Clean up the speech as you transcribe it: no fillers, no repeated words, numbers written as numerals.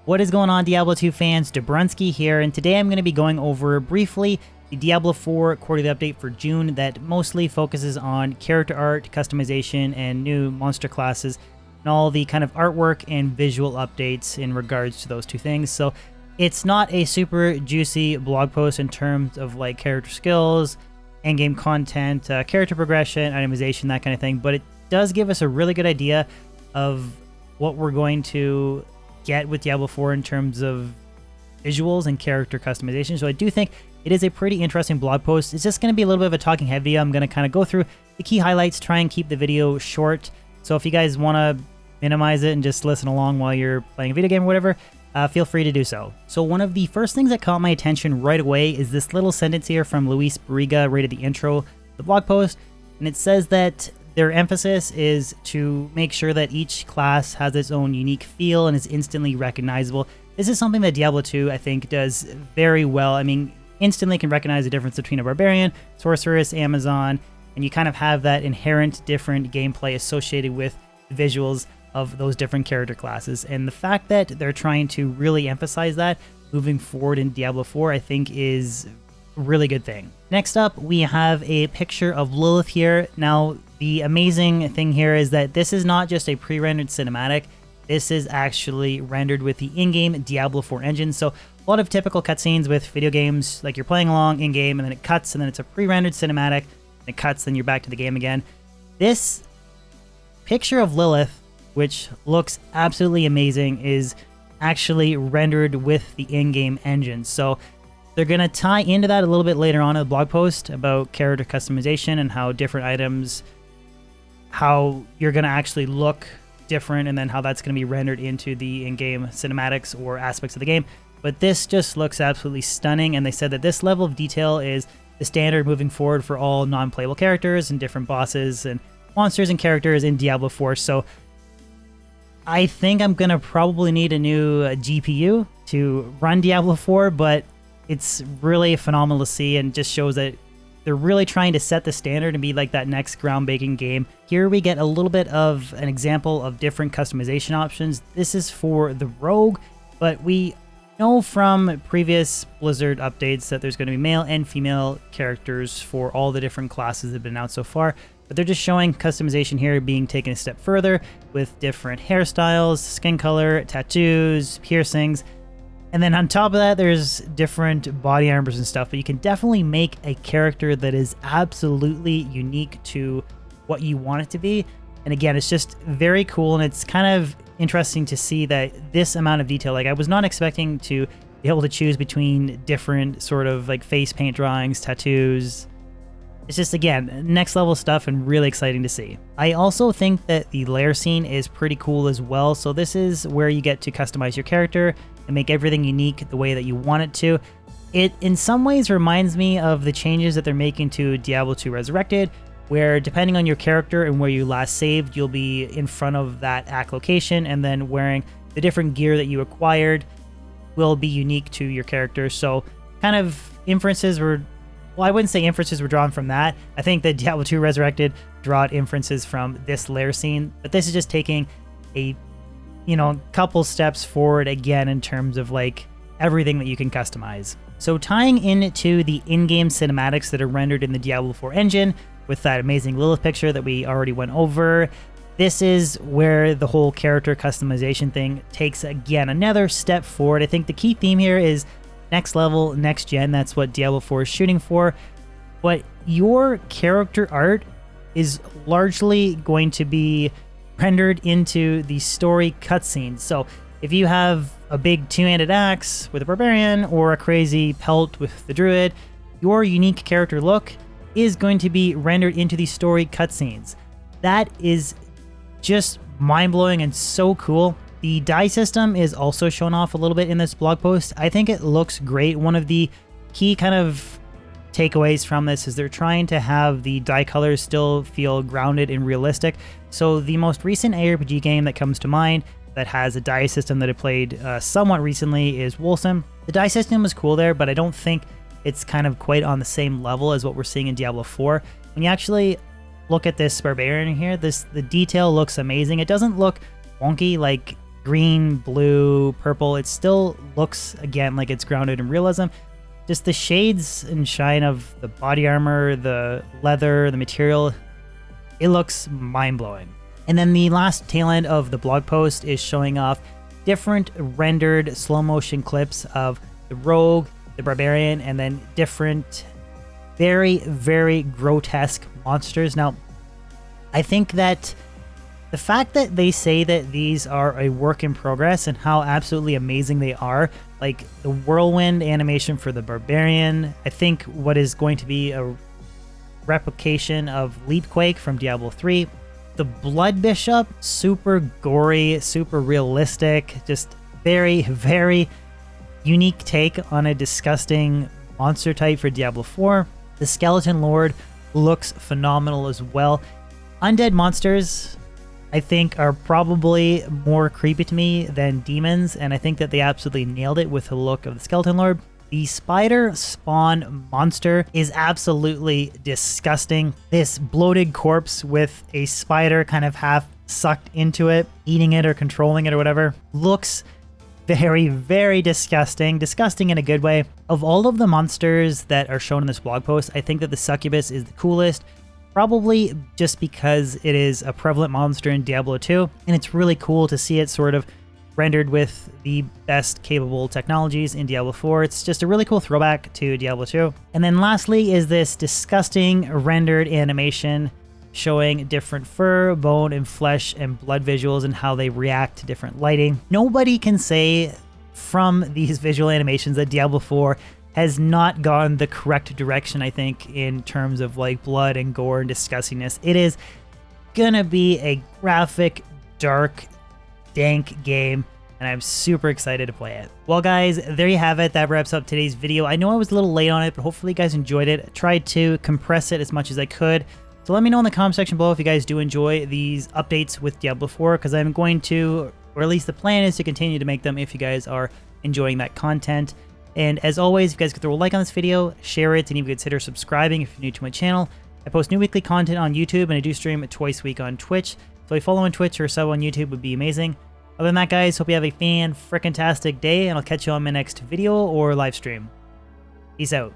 What is going on, Diablo 2 fans? Dobrunsky here, and today I'm going to be going over briefly the Diablo 4 quarterly update for June that mostly focuses on character art, customization, and new monster classes, and all the kind of artwork and visual updates in regards to those two things. So it's not a super juicy blog post in terms of like character skills, endgame content, character progression, itemization, that kind of thing, but it does give us a really good idea of what we're going to get with Diablo 4 in terms of visuals and character customization. So I do think it is a pretty interesting blog post. It's just going to be a little bit of a talking head video. I'm going to kind of go through the key highlights, try and keep the video short. So if you guys want to minimize it and just listen along while you're playing a video game or whatever, feel free to do so. So one of the first things that caught my attention right away is this little sentence here from Luis Barriga right at the intro of the blog post. And it says that their emphasis is to make sure that each class has its own unique feel and is instantly recognizable. This is something that Diablo 2, I think, does very well. I mean, instantly can recognize the difference between a barbarian, sorceress, Amazon, and you kind of have that inherent different gameplay associated with the visuals of those different character classes. And the fact that they're trying to really emphasize that moving forward in Diablo 4, I think is a really good thing. Next up, we have a picture of Lilith here. Now, the amazing thing here is that this is not just a pre-rendered cinematic. This is actually rendered with the in-game Diablo 4 engine. So a lot of typical cutscenes with video games, like you're playing along in-game and then it cuts and then it's a pre-rendered cinematic, and it cuts, then you're back to the game again. This picture of Lilith, which looks absolutely amazing, is actually rendered with the in-game engine. So they're going to tie into that a little bit later on in the blog post about character customization and how different items, how you're going to actually look different, and then how that's going to be rendered into the in-game cinematics or aspects of the game. But this just looks absolutely stunning, and they said that this level of detail is the standard moving forward for all non-playable characters and different bosses and monsters and characters in Diablo 4. So I think I'm going to probably need a new GPU to run Diablo 4, but it's really phenomenal to see and just shows that they're really trying to set the standard and be like that next groundbreaking game. Here we get a little bit of an example of different customization options. This is for the rogue, but we know from previous Blizzard updates that there's going to be male and female characters for all the different classes that have been announced so far. But they're just showing customization here being taken a step further with different hairstyles, skin color, tattoos, piercings. And then on top of that, there's different body armors and stuff, but you can definitely make a character that is absolutely unique to what you want it to be. And again, it's just very cool, and it's kind of interesting to see that this amount of detail, like I was not expecting to be able to choose between different sort of like face paint drawings, tattoos. It's just, again, next level stuff and really exciting to see. I also think that the Lair Scene is pretty cool as well. So this is where you get to customize your character and make everything unique the way that you want it to. It in some ways reminds me of the changes that they're making to Diablo 2 Resurrected, where depending on your character and where you last saved, you'll be in front of that act location, and then wearing the different gear that you acquired will be unique to your character. So kind of inferences were, well, I wouldn't say inferences were drawn from that. I think that Diablo 2 Resurrected drawed inferences from this Lair Scene, but this is just taking a, couple steps forward again in terms of like everything that you can customize. So tying into the in-game cinematics that are rendered in the Diablo 4 engine with that amazing Lilith picture that we already went over, this is where the whole character customization thing takes, again, another step forward. I think the key theme here is next level, next gen. That's what Diablo 4 is shooting for. But your character art is largely going to be rendered into the story cutscenes. So if you have a big two-handed axe with a barbarian or a crazy pelt with the druid, your unique character look is going to be rendered into the story cutscenes. That is just mind-blowing and so cool. The dye system is also shown off a little bit in this blog post. I think it looks great. One of the key kind of takeaways from this is they're trying to have the dye colors still feel grounded and realistic. So the most recent ARPG game that comes to mind that has a dye system that I played somewhat recently is Wolcem. The dye system was cool there, but I don't think it's kind of quite on the same level as what we're seeing in Diablo 4. When you actually look at this barbarian here, the detail looks amazing. It doesn't look wonky like green, blue, purple. It still looks, again, like it's grounded in realism. Just the shades and shine of the body armor, the leather, the material, it looks mind-blowing. And then the last tail end of the blog post is showing off different rendered slow motion clips of the rogue, the barbarian, and then different very, very grotesque monsters. Now, I think that the fact that they say that these are a work in progress and how absolutely amazing they are, like the whirlwind animation for the barbarian, I think what is going to be a replication of Leapquake from Diablo 3. The Blood Bishop, super gory, super realistic, just very, very unique take on a disgusting monster type for Diablo 4. The Skeleton Lord looks phenomenal as well. Undead monsters, I think, are probably more creepy to me than demons, and I think that they absolutely nailed it with the look of the Skeleton Lord. The spider spawn monster is absolutely disgusting. This bloated corpse with a spider kind of half sucked into it, eating it or controlling it or whatever, looks very, very disgusting. Disgusting in a good way. Of all of the monsters that are shown in this blog post, I think that the succubus is the coolest. Probably just because it is a prevalent monster in Diablo 2, and it's really cool to see it sort of rendered with the best capable technologies in Diablo 4. It's just a really cool throwback to Diablo 2. And then lastly is this disgusting rendered animation showing different fur, bone, and flesh and blood visuals and how they react to different lighting. Nobody can say from these visual animations that Diablo 4 has not gone the correct direction, I think, in terms of like blood and gore and disgustingness. It is gonna be a graphic, dark, dank game, and I'm super excited to play it. Well guys, there you have it. That wraps up today's video. I know I was a little late on it, but hopefully you guys enjoyed it. I tried to compress it as much as I could. So let me know in the comment section below if you guys do enjoy these updates with Diablo 4, because I'm going to, or at least the plan is to continue to make them if you guys are enjoying that content. And as always, if you guys could throw a like on this video, share it, and even consider subscribing if you're new to my channel. I post new weekly content on YouTube, and I do stream twice a week on Twitch. So if you follow on Twitch or sub on YouTube would be amazing. Other than that, guys, hope you have a fan-frickin-tastic day, and I'll catch you on my next video or live stream. Peace out.